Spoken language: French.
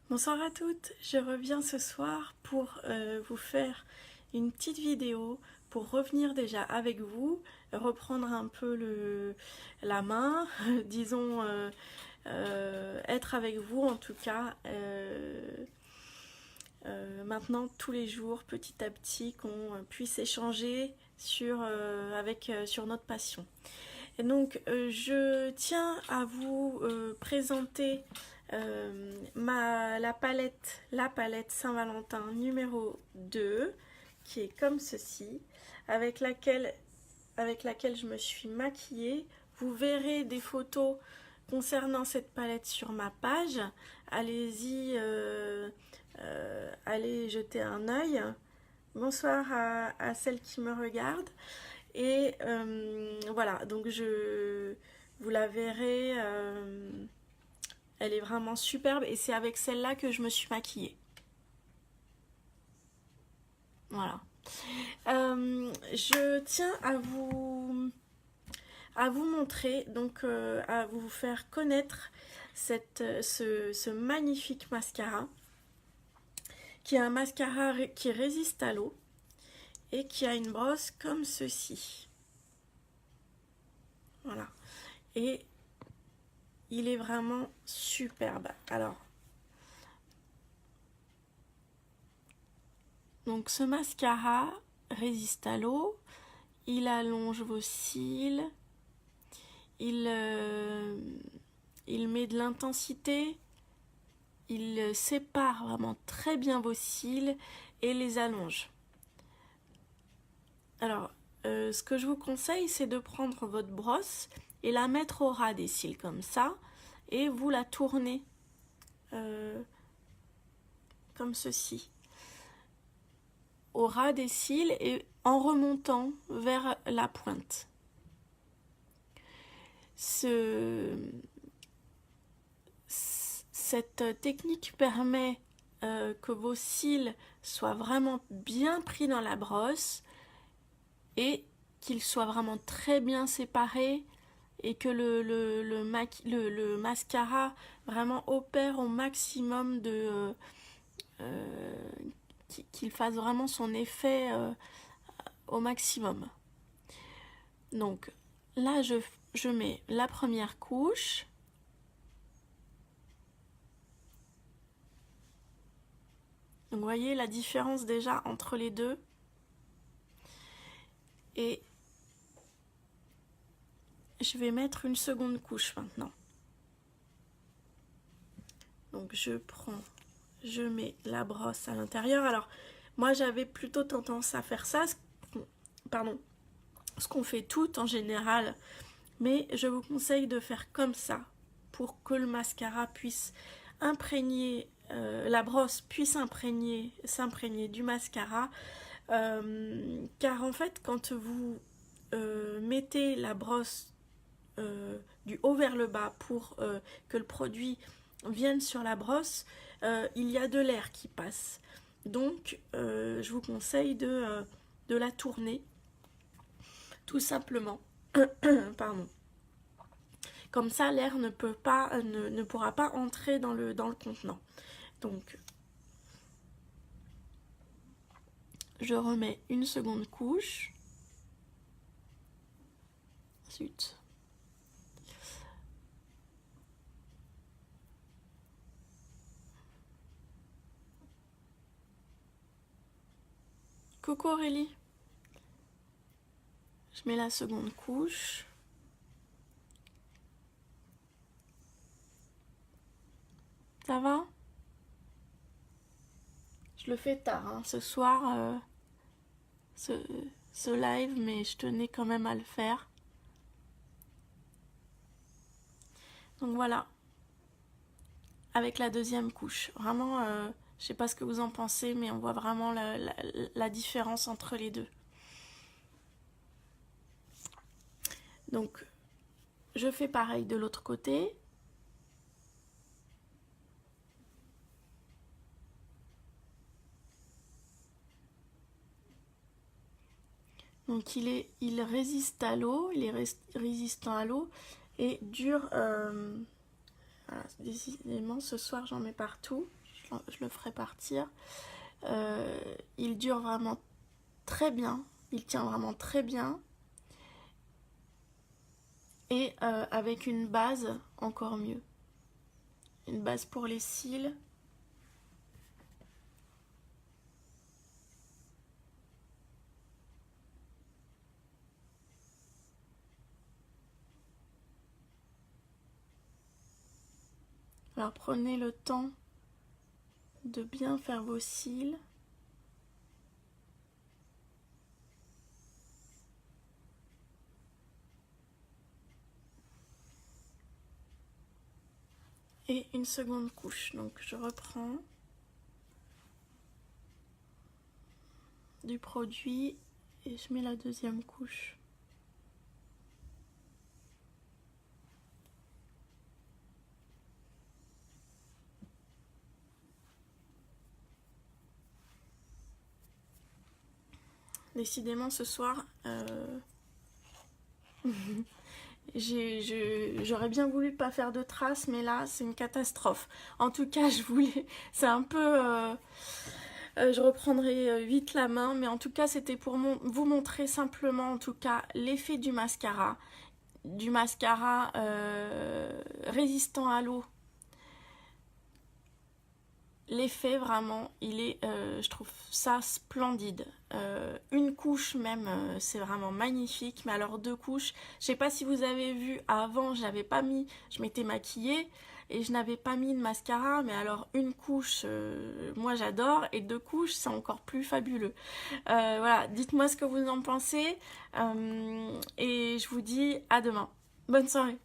Bonsoir à toutes, je reviens ce soir pour vous faire une petite vidéo pour revenir déjà avec vous, reprendre un peu la main, disons être avec vous en tout cas maintenant tous les jours petit à petit qu'on puisse échanger sur notre passion. Et donc je tiens à vous présenter la palette Saint-Valentin numéro 2 qui est comme ceci, avec laquelle je me suis maquillée. Vous verrez des photos concernant cette palette sur ma page. Allez-y, allez jeter un œil. Bonsoir à celles qui me regardent. Et voilà, donc vous la verrez, elle est vraiment superbe et c'est avec celle-là que je me suis maquillée. Voilà. Je tiens à vous montrer, donc à vous faire connaître ce magnifique mascara, qui est un mascara qui résiste à l'eau et qui a une brosse comme ceci. Voilà. Et il est vraiment superbe. Alors, donc ce mascara résiste à l'eau, il allonge vos cils, il met de l'intensité, il sépare vraiment très bien vos cils et les allonge. Alors, ce que je vous conseille, c'est de prendre votre brosse et la mettre au ras des cils comme ça, et vous la tournez comme ceci, au ras des cils et en remontant vers la pointe. Cette technique permet que vos cils soient vraiment bien pris dans la brosse et qu'ils soient vraiment très bien séparés et que le mascara vraiment opère au maximum qu'il fasse vraiment son effet au maximum. Donc là je mets la première couche. Donc vous voyez la différence déjà entre les deux. Et je vais mettre une seconde couche maintenant. Donc je mets la brosse à l'intérieur. Alors moi j'avais plutôt tendance à faire ça, ce qu'on fait toutes en général, mais je vous conseille de faire comme ça pour que le mascara puisse imprégner, la brosse puisse s'imprégner du mascara, car en fait quand vous mettez la brosse du haut vers le bas pour que le produit vienne sur la brosse, il y a de l'air qui passe. Donc je vous conseille de la tourner tout simplement. Pardon. Comme ça l'air ne pourra pas entrer dans le contenant. Donc je remets une seconde couche. Zut. Coucou Aurélie. Je mets la seconde couche. Ça va? Je le fais tard, hein, ce soir, ce live, mais je tenais quand même à le faire. Donc voilà, avec la deuxième couche. Vraiment, je sais pas ce que vous en pensez, mais on voit vraiment la différence entre les deux. Donc, je fais pareil de l'autre côté. Donc il résiste à l'eau, il est résistant à l'eau et dure. Voilà, décidément, ce soir j'en mets partout. je le ferai partir. Il dure vraiment très bien, il tient vraiment très bien. Et avec une base encore mieux. Une base pour les cils. Alors prenez le temps de bien faire vos cils. Et une seconde couche. Donc je reprends du produit et je mets la deuxième couche. Décidément ce soir, j'aurais bien voulu pas faire de traces, mais là c'est une catastrophe. En tout cas, c'est un peu, je reprendrai vite la main, mais en tout cas c'était pour vous montrer simplement, en tout cas, l'effet du mascara résistant à l'eau. L'effet vraiment, il est, je trouve ça splendide. Une couche même, c'est vraiment magnifique. Mais alors 2 couches, je sais pas si vous avez vu, avant je m'étais maquillée et je n'avais pas mis de mascara. Mais alors une couche, moi j'adore, et 2 couches, c'est encore plus fabuleux. Voilà, dites-moi ce que vous en pensez et je vous dis à demain. Bonne soirée.